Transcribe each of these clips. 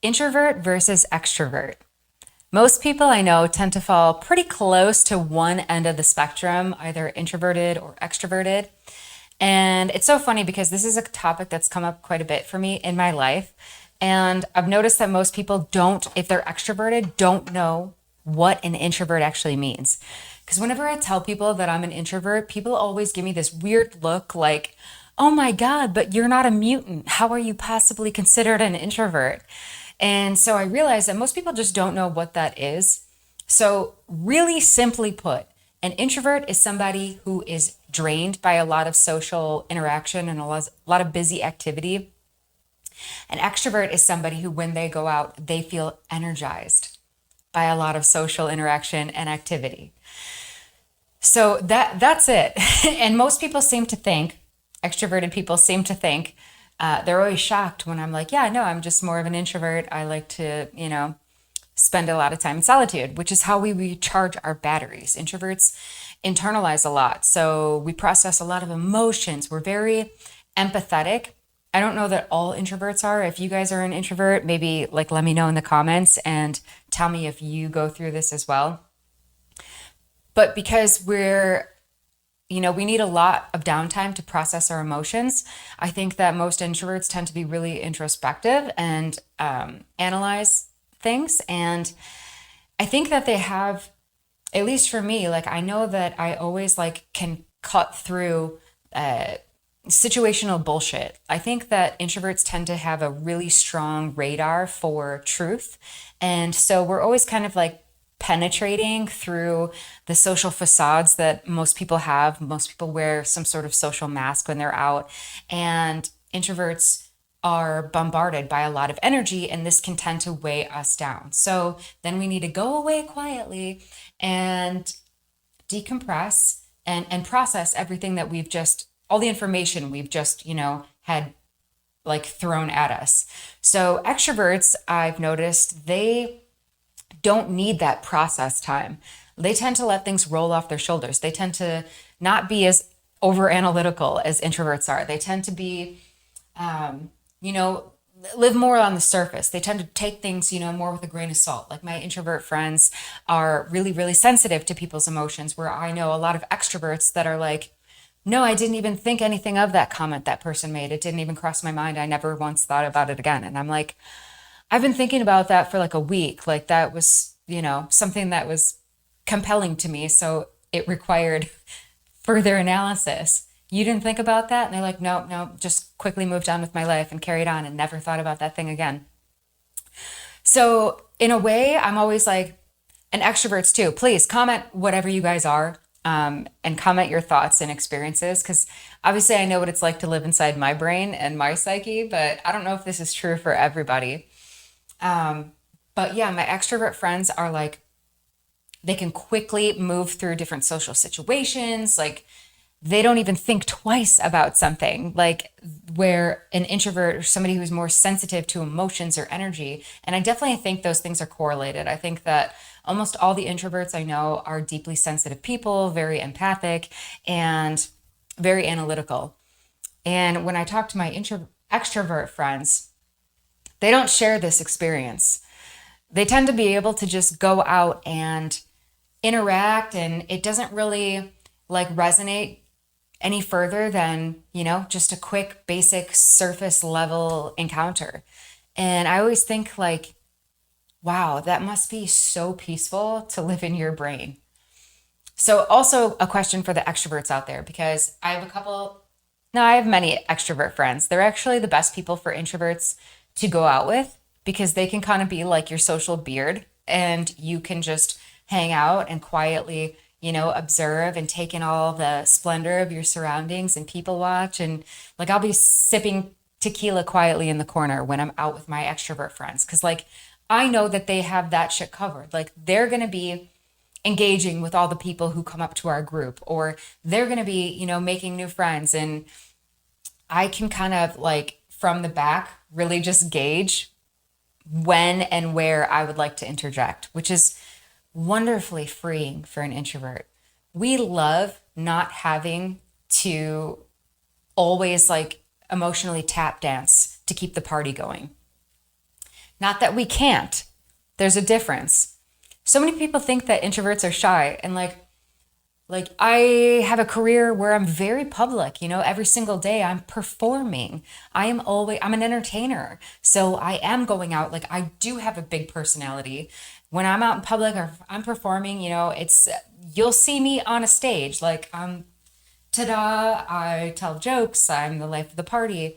Introvert versus extrovert. Most people I know tend to fall pretty close to one end of the spectrum, either introverted or extroverted. And it's so funny because this is a topic that's come up quite a bit for me in my life. And I've noticed that most people don't, if they're extroverted, don't know what an introvert actually means. Because whenever I tell people that I'm an introvert, people always give me this weird look like, oh my God, but you're not a mutant. How are you possibly considered an introvert? And so I realized that most people just don't know what that is. So, really simply put, an introvert is somebody who is drained by a lot of social interaction and a lot of busy activity. An extrovert is somebody who, when they go out, they feel energized by a lot of social interaction and activity. So that's it. And most people seem to think, extroverted people seem to think, they're always shocked when I'm like, yeah, no, I'm just more of an introvert. I like to, spend a lot of time in solitude, which is how we recharge our batteries. Introverts internalize a lot. So we process a lot of emotions. We're very empathetic. I don't know that all introverts are. If you guys are an introvert, maybe like let me know in the comments and tell me if you go through this as well. But because we need a lot of downtime to process our emotions. I think that most introverts tend to be really introspective and analyze things. And I think that they have, at least for me, like I know that I always like can cut through situational bullshit. I think that introverts tend to have a really strong radar for truth. And so we're always kind of like penetrating through the social facades that most people have. Most people wear some sort of social mask when they're out. And introverts are bombarded by a lot of energy, and this can tend to weigh us down. So then we need to go away quietly and decompress and process everything that all the information we've just, had like thrown at us. So extroverts, I've noticed, they don't need that process time. They tend to let things roll off their shoulders. They tend to not be as over analytical as introverts are. They tend to be, you know, live more on the surface. They tend to take things, more with a grain of salt. Like my introvert friends are really, really sensitive to people's emotions, where I know a lot of extroverts that are like, no, I didn't even think anything of that comment that person made. It didn't even cross my mind. I never once thought about it again. And I'm like, I've been thinking about that for like a week. Like that was, something that was compelling to me. So it required further analysis. You didn't think about that? And they're like, no, no, just quickly moved on with my life and carried on and never thought about that thing again. So in a way, I'm always like, and extroverts too, please comment whatever you guys are, and comment your thoughts and experiences. Because obviously I know what it's like to live inside my brain and my psyche, but I don't know if this is true for everybody. But yeah, my extrovert friends are like, they can quickly move through different social situations. Like they don't even think twice about something, like where an introvert or somebody who's more sensitive to emotions or energy. And I definitely think those things are correlated. I think that almost all the introverts I know are deeply sensitive people, very empathic and very analytical. And when I talk to my extrovert friends, they don't share this experience. They tend to be able to just go out and interact, and it doesn't really like resonate any further than, just a quick basic surface level encounter. And I always think like, wow, that must be so peaceful to live in your brain. So also a question for the extroverts out there, because I have many extrovert friends. They're actually the best people for introverts to go out with, because they can kind of be like your social beard, and you can just hang out and quietly, observe and take in all the splendor of your surroundings and people watch. And like I'll be sipping tequila quietly in the corner when I'm out with my extrovert friends, because like I know that they have that shit covered. Like they're going to be engaging with all the people who come up to our group, or they're going to be, making new friends. And I can kind of like from the back really just gauge when and where I would like to interject, which is wonderfully freeing for an introvert. We love not having to always like emotionally tap dance to keep the party going. Not that we can't. There's a difference. So many people think that introverts are shy, and like I have a career where I'm very public, every single day I'm performing. I'm an entertainer. So I am going out, like I do have a big personality. When I'm out in public or I'm performing, you'll see me on a stage, like ta-da, I tell jokes, I'm the life of the party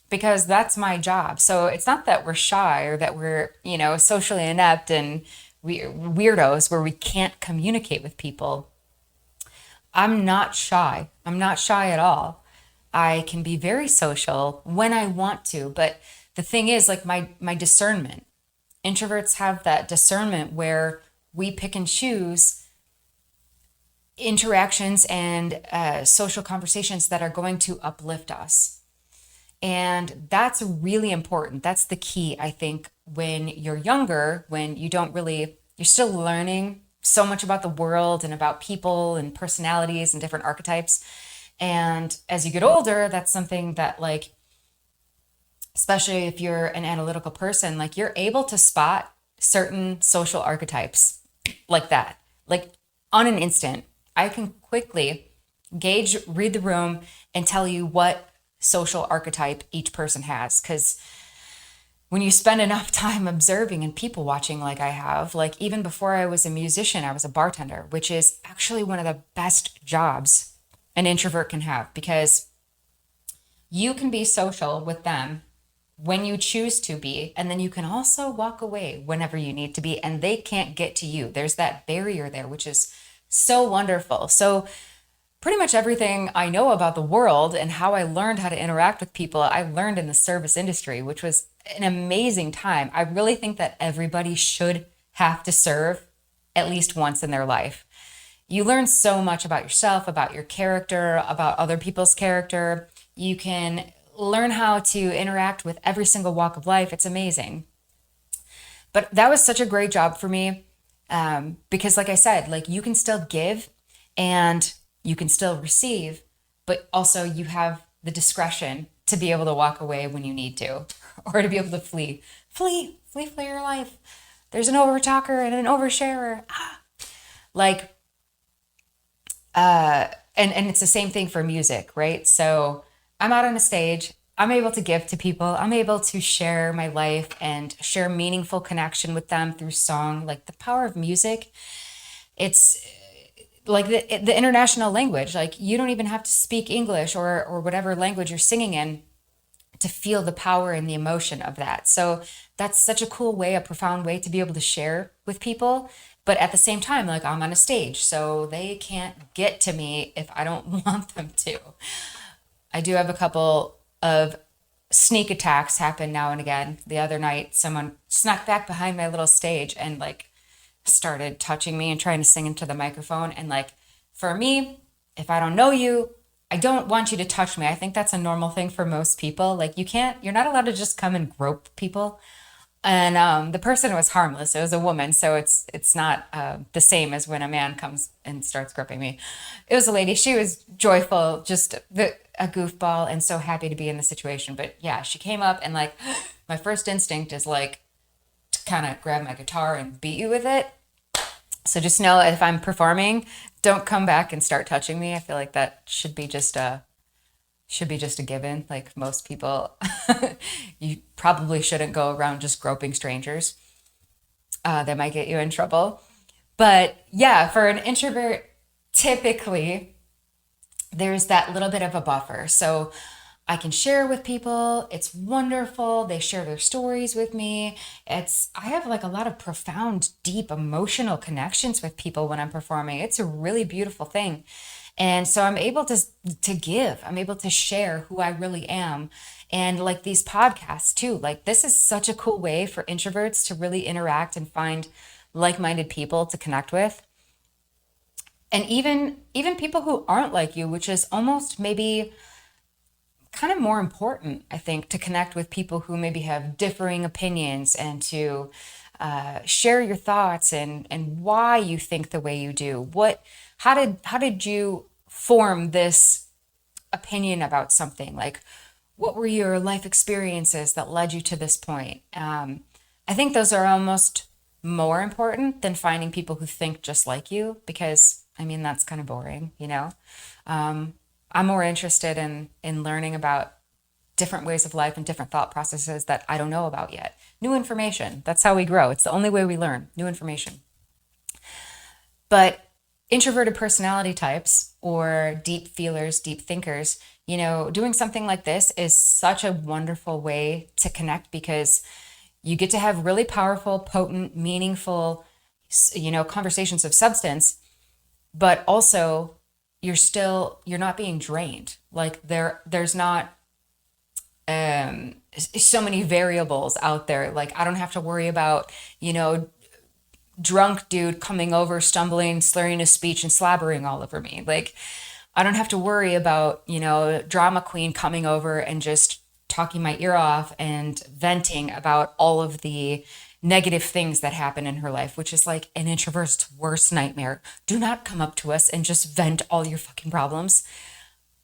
because that's my job. So it's not that we're shy or that we're, socially inept and we're weirdos where we can't communicate with people. I'm not shy. I'm not shy at all. I can be very social when I want to, but the thing is like my discernment. Introverts have that discernment where we pick and choose interactions and social conversations that are going to uplift us. And that's really important. That's the key, I think, when you're younger, when you're still learning so much about the world and about people and personalities and different archetypes. And as you get older, that's something that, like, especially if you're an analytical person, like, you're able to spot certain social archetypes like that. Like, on an instant, I can quickly read the room, and tell you what social archetype each person has. Because when you spend enough time observing and people watching, like I have, like even before I was a musician, I was a bartender, which is actually one of the best jobs an introvert can have because you can be social with them when you choose to be, and then you can also walk away whenever you need to be, and they can't get to you. There's that barrier there, which is so wonderful. So pretty much everything I know about the world and how I learned how to interact with people, I learned in the service industry, which was an amazing time. I really think that everybody should have to serve at least once in their life. You learn so much about yourself, about your character, about other people's character. You can learn how to interact with every single walk of life. It's amazing. But that was such a great job for me because, like I said, like you can still give and you can still receive, but also you have the discretion to be able to walk away when you need to, or to be able to flee for your life. There's an overtalker and an oversharer. Like, and it's the same thing for music, right? So I'm out on a stage. I'm able to give to people. I'm able to share my life and share meaningful connection with them through song. Like the power of music, it's like the international language. Like you don't even have to speak English or whatever language you're singing in to feel the power and the emotion of that. So that's such a cool way, a profound way to be able to share with people. But at the same time, like I'm on a stage, so they can't get to me if I don't want them to. I do have a couple of sneak attacks happen now and again. The other night, someone snuck back behind my little stage and like started touching me and trying to sing into the microphone. And like for me, if I don't know you, I don't want you to touch me. I think that's a normal thing for most people. Like you're not allowed to just come and grope people. And the person was harmless. It was a woman, so it's not the same as when a man comes and starts groping me. It was a lady. She was joyful, just a goofball, and so happy to be in the situation. But yeah, she came up and like my first instinct is like to kind of grab my guitar and beat you with it. So just know if I'm performing, don't come back and start touching me. I feel like that should be just a given. Like most people, you probably shouldn't go around just groping strangers. That might get you in trouble. But yeah, for an introvert, typically there's that little bit of a buffer. So I can share with people. It's wonderful. They share their stories with me. I have like a lot of profound, deep emotional connections with people when I'm performing. It's a really beautiful thing. And so I'm able to give. I'm able to share who I really am. And like these podcasts too. Like this is such a cool way for introverts to really interact and find like-minded people to connect with. And even people who aren't like you, which is almost maybe kind of more important, I think, to connect with people who maybe have differing opinions and to share your thoughts and why you think the way you do. How did you form this opinion about something? Like, what were your life experiences that led you to this point? I think those are almost more important than finding people who think just like you, because I mean, that's kind of boring, you know? I'm more interested in learning about different ways of life and different thought processes that I don't know about yet. New information. That's how we grow. It's the only way we learn, new information. But introverted personality types or deep feelers, deep thinkers, you know, doing something like this is such a wonderful way to connect because you get to have really powerful, potent, meaningful, you know, conversations of substance, but also you're not being drained. Like there's not so many variables out there. Like I don't have to worry about, you know, drunk dude coming over, stumbling, slurring his speech and slabbering all over me. Like I don't have to worry about, you know, drama queen coming over and just talking my ear off and venting about all of the negative things that happen in her life, which is like an introvert's worst nightmare. Do not come up to us and just vent all your fucking problems.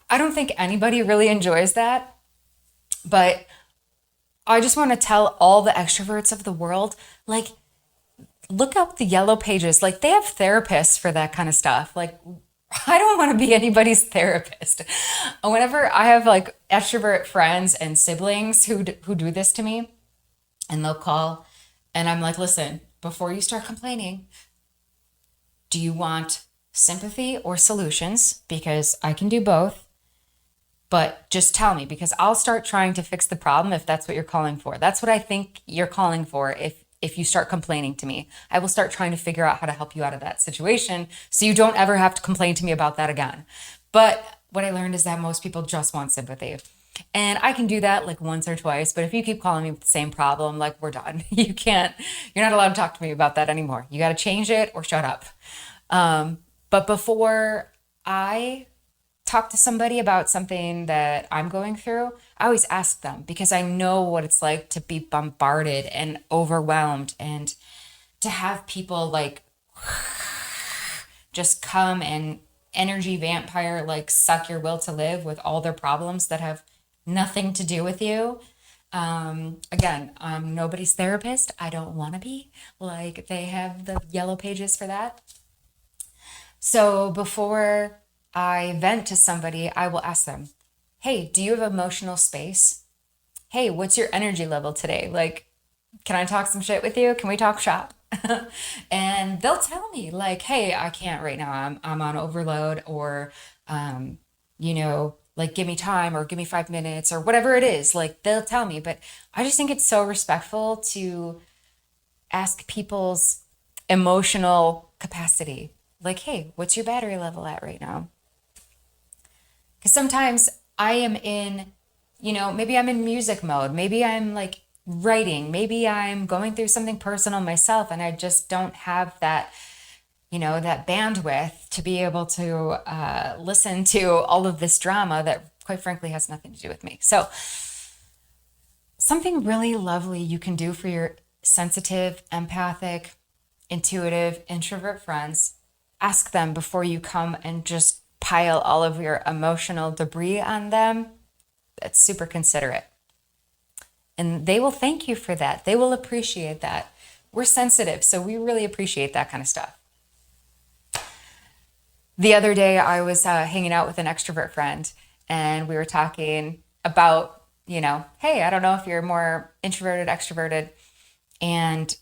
I don't think anybody really enjoys that, but I just want to tell all the extroverts of the world, like, look up the yellow pages. Like, they have therapists for that kind of stuff. Like, I don't want to be anybody's therapist. Whenever I have like extrovert friends and siblings who do this to me, and they'll call, and I'm like, listen, before you start complaining, do you want sympathy or solutions? Because I can do both. But just tell me, because I'll start trying to fix the problem if that's what you're calling for. That's what I think you're calling for. If you start complaining to me, I will start trying to figure out how to help you out of that situation so you don't ever have to complain to me about that again. But what I learned is that most people just want sympathy. And I can do that like once or twice, but if you keep calling me with the same problem, like we're done. You're not allowed to talk to me about that anymore. You got to change it or shut up. But before I talk to somebody about something that I'm going through, I always ask them because I know what it's like to be bombarded and overwhelmed and to have people like just come and energy vampire, like suck your will to live with all their problems that have nothing to do with you. Again, I'm nobody's therapist. I don't want to be. Like, they have the yellow pages for that. So before I vent to somebody, I will ask them, hey, do you have emotional space? Hey, what's your energy level today? Like, can I talk some shit with you? Can we talk shop? And they'll tell me like, hey, I can't right now. I'm on overload, or, you know, like give me time or give me 5 minutes or whatever it is. Like they'll tell me, but I just think it's so respectful to ask people's emotional capacity. Like, hey, what's your battery level at right now? Because sometimes I am in, you know, maybe I'm in music mode. Maybe I'm like writing. Maybe I'm going through something personal myself and I just don't have that, you know, that bandwidth to be able to listen to all of this drama that quite frankly has nothing to do with me. So something really lovely you can do for your sensitive, empathic, intuitive, introvert friends, ask them before you come and just pile all of your emotional debris on them. That's super considerate. And they will thank you for that. They will appreciate that. We're sensitive, so we really appreciate that kind of stuff. The other day, I was hanging out with an extrovert friend, and we were talking about, you know, hey, I don't know if you're more introverted, extroverted. And,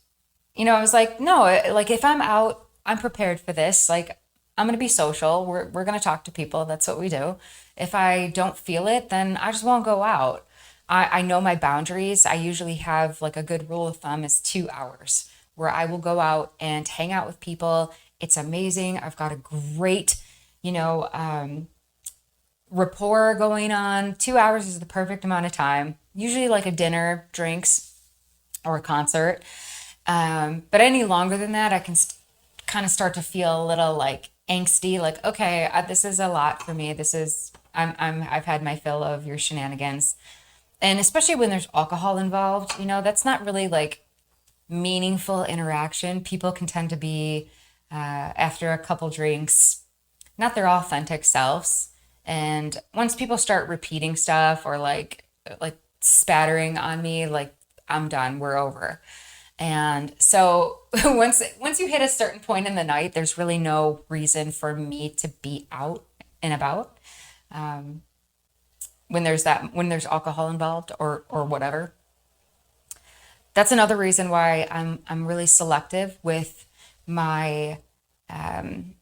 you know, I was like, no, like if I'm out, I'm prepared for this. Like, I'm going to be social. We're going to talk to people. That's what we do. If I don't feel it, then I just won't go out. I know my boundaries. I usually have like a good rule of thumb is 2 hours where I will go out and hang out with people. It's amazing. I've got a great, you know, rapport going on. 2 hours is the perfect amount of time. Usually like a dinner, drinks, or a concert. But any longer than that, I can kind of start to feel a little like angsty. Like, okay, this is a lot for me. I've had my fill of your shenanigans. And especially when there's alcohol involved, you know, that's not really like meaningful interaction. People can tend to be, after a couple drinks, not their authentic selves. And once people start repeating stuff or like spattering on me, like I'm done, we're over. And so once you hit a certain point in the night, there's really no reason for me to be out and about when there's alcohol involved or whatever. That's another reason why I'm really selective with my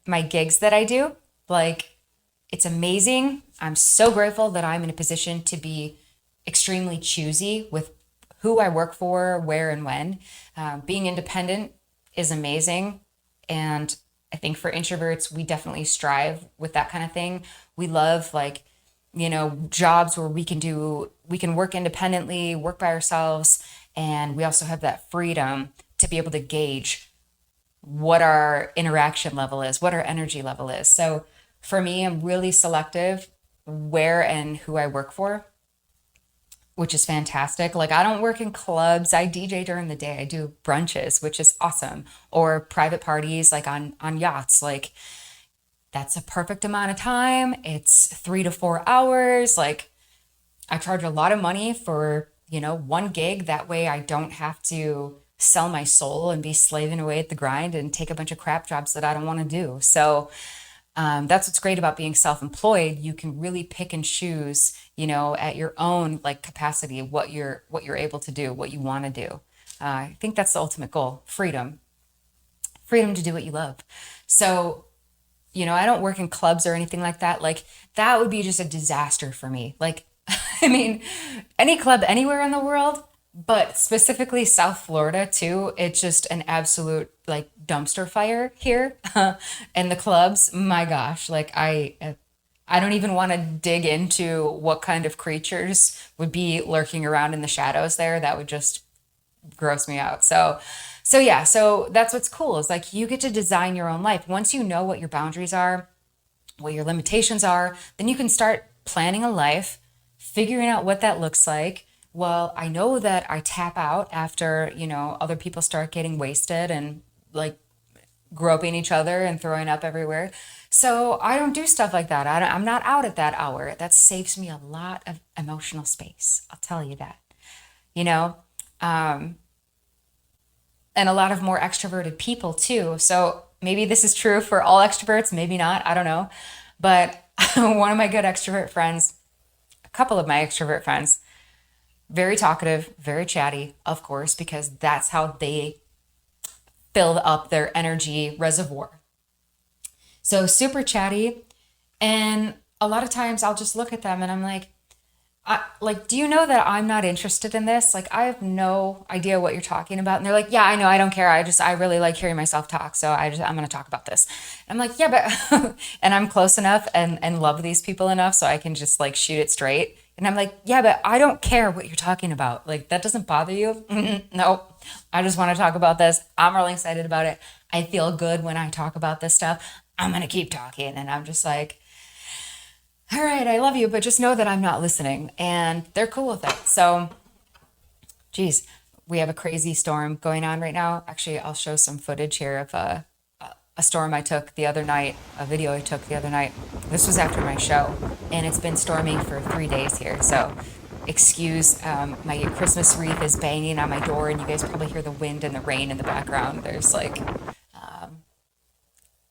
my gigs that I do. Like, it's amazing. I'm so grateful that I'm in a position to be extremely choosy with who I work for, where and when. Being independent is amazing. And I think for introverts, we definitely strive with that kind of thing. We love, like, jobs where we can work independently, work by ourselves. And we also have that freedom to be able to gauge what our interaction level is, what our energy level is. So for me, I'm really selective where and who I work for, which is fantastic. Like, I don't work in clubs. I DJ during the day. I do brunches, which is awesome, or private parties like on yachts. Like, that's a perfect amount of time. It's 3 to 4 hours. Like, I charge a lot of money for, one gig. That way I don't have to sell my soul and be slaving away at the grind and take a bunch of crap jobs that I don't want to do. So that's what's great about being self-employed. You can really pick and choose, at your own like capacity, what you're able to do, what you want to do. I think that's the ultimate goal: freedom to do what you love. So, I don't work in clubs or anything like that. Like, that would be just a disaster for me. Like, I mean, any club anywhere in the world, but specifically South Florida too, it's just an absolute like dumpster fire here. And the clubs, my gosh, like I don't even want to dig into what kind of creatures would be lurking around in the shadows there. That would just gross me out. So yeah, so that's what's cool, is like you get to design your own life. Once you know what your boundaries are, what your limitations are, then you can start planning a life, figuring out what that looks like. Well, I know that I tap out after, other people start getting wasted and like groping each other and throwing up everywhere. So I don't do stuff like that. I'm not out at that hour. That saves me a lot of emotional space. I'll tell you that, you know, um, and a lot of more extroverted people too. So maybe this is true for all extroverts, maybe not. I don't know. But one of my good extrovert friends, a couple of my extrovert friends, very talkative, very chatty, of course, because that's how they fill up their energy reservoir. So super chatty. And a lot of times I'll just look at them and I'm like, do you know that I'm not interested in this? Like, I have no idea what you're talking about. And they're like, yeah, I know, I don't care. I really like hearing myself talk. So I'm going to talk about this. I'm like, yeah, but, and I'm close enough and love these people enough so I can just like shoot it straight. And I'm like, yeah, but I don't care what you're talking about. Like, that doesn't bother you? No, I just want to talk about this. I'm really excited about it. I feel good when I talk about this stuff. I'm going to keep talking. And I'm just like, all right, I love you, but just know that I'm not listening. And they're cool with it. So, geez, we have a crazy storm going on right now. Actually, I'll show some footage here of a storm I took the other night, a video I took the other night. This was after my show, and it's been storming for 3 days here. So, excuse my Christmas wreath is banging on my door, and you guys probably hear the wind and the rain in the background. There's like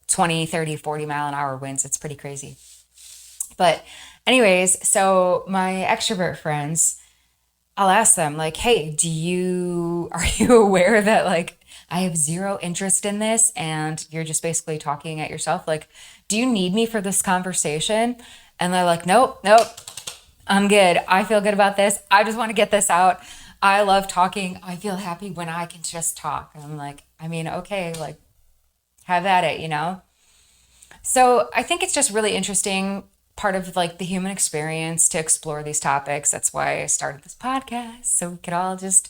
20, 30, 40 mile an hour winds. It's pretty crazy. But anyways, so my extrovert friends, I'll ask them like, hey, are you aware that like I have zero interest in this and you're just basically talking at yourself? Like, do you need me for this conversation? And they're like, nope, I'm good. I feel good about this. I just want to get this out. I love talking. I feel happy when I can just talk. And I'm like, I mean, okay, like have at it, you know? So I think it's just really interesting, part of like the human experience, to explore these topics. That's why I started this podcast, so we could all just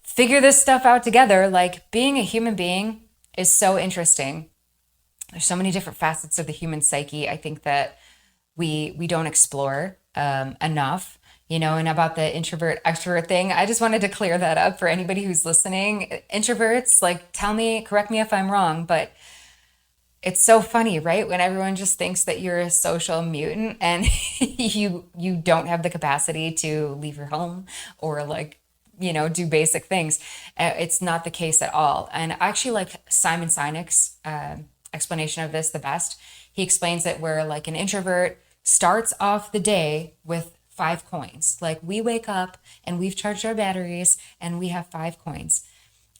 figure this stuff out together. Like, being a human being is so interesting. There's so many different facets of the human psyche, I think, that we don't explore enough, you know. And about the introvert extrovert thing, I just wanted to clear that up for anybody who's listening. Introverts, like, correct me if I'm wrong, but it's so funny, right? When everyone just thinks that you're a social mutant and you don't have the capacity to leave your home or like, do basic things. It's not the case at all. And I actually like Simon Sinek's explanation of this the best. He explains it where like an introvert starts off the day with 5 coins. Like we wake up and we've charged our batteries and we have 5 coins.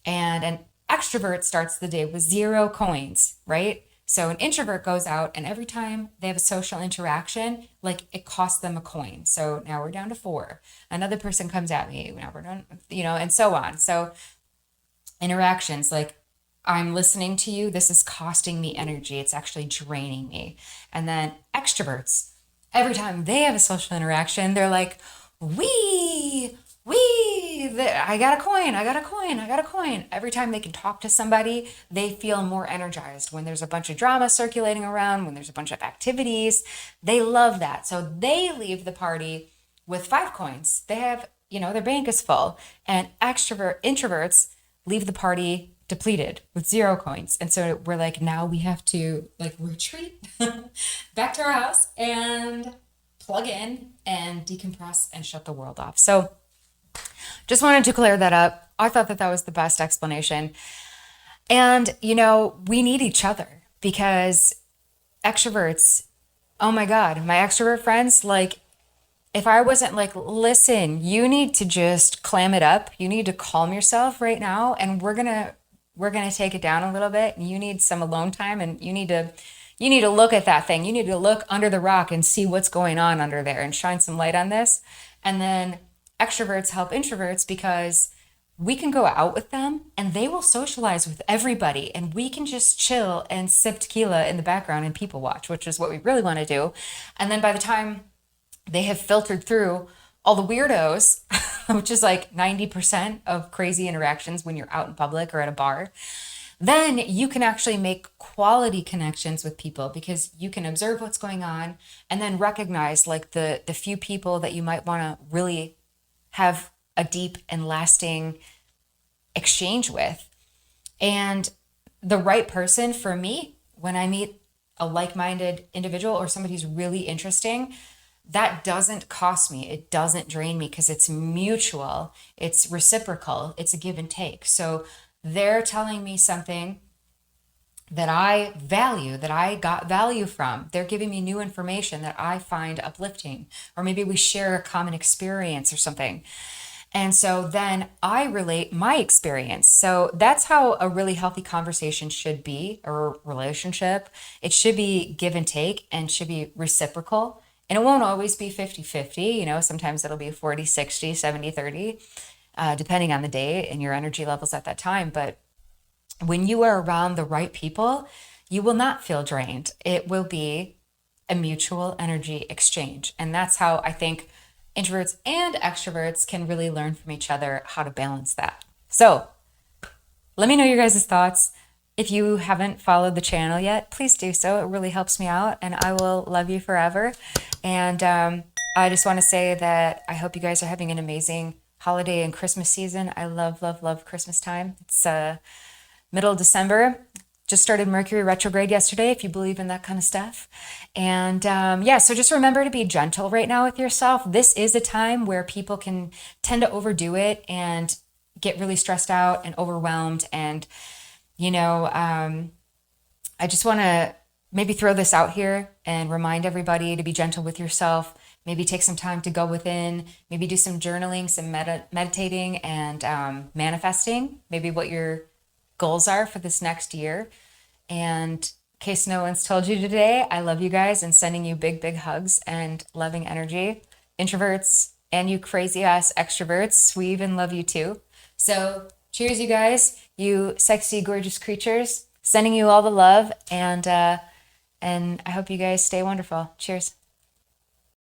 And an extrovert starts the day with 0 coins, right? So an introvert goes out and every time they have a social interaction, like it costs them a coin. So now we're down to 4. Another person comes at me, now we're done, and so on. So interactions, like I'm listening to you, this is costing me energy. It's actually draining me. And then extroverts, every time they have a social interaction, they're like, I got a coin, I got a coin, I got a coin. Every time they can talk to somebody, they feel more energized. When there's a bunch of drama circulating around, when there's a bunch of activities, they love that. So they leave the party with 5 coins. They have, their bank is full. And introverts leave the party depleted with 0 coins. And so we're like, now we have to like retreat back to our house and plug in and decompress and shut the world off. So just wanted to clear that up. I thought that was the best explanation. And, we need each other because extroverts, oh my God, my extrovert friends, like if I wasn't like, listen, you need to just clam it up. You need to calm yourself right now. And we're going to take it down a little bit. And you need some alone time and you need to look at that thing. You need to look under the rock and see what's going on under there and shine some light on this. And then extroverts help introverts because we can go out with them and they will socialize with everybody and we can just chill and sip tequila in the background and people watch, which is what we really want to do. And then by the time they have filtered through all the weirdos, which is like 90% of crazy interactions when you're out in public or at a bar, then you can actually make quality connections with people because you can observe what's going on and then recognize like the few people that you might want to really have a deep and lasting exchange with. And the right person for me, when I meet a like-minded individual or somebody who's really interesting, that doesn't cost me. It doesn't drain me because it's mutual. It's reciprocal. It's a give and take. So they're telling me something that I value, that I got value from. They're giving me new information that I find uplifting, or maybe we share a common experience or something. And so then I relate my experience. So that's how a really healthy conversation should be, or relationship. It should be give and take and should be reciprocal. And it won't always be 50-50. Sometimes it'll be 40-60, 70-30, depending on the day and your energy levels at that time. But when you are around the right people, you will not feel drained. It will be a mutual energy exchange. And that's how I think introverts and extroverts can really learn from each other how to balance that. So let me know your guys' thoughts. If you haven't followed the channel yet, please do so. It really helps me out and I will love you forever. And I just want to say that I hope you guys are having an amazing holiday and Christmas season. I love, love, love Christmas time. It's middle of December. Just started Mercury retrograde yesterday, if you believe in that kind of stuff. And so just remember to be gentle right now with yourself. This is a time where people can tend to overdo it and get really stressed out and overwhelmed. And, I just want to maybe throw this out here and remind everybody to be gentle with yourself. Maybe take some time to go within, maybe do some journaling, some meditating and manifesting, maybe what your goals are for this next year. And in case no one's told you today, I love you guys and sending you big, big hugs and loving energy. Introverts and you crazy ass extroverts, we even love you too. So cheers, you guys, you sexy, gorgeous creatures, sending you all the love. And I hope you guys stay wonderful. Cheers.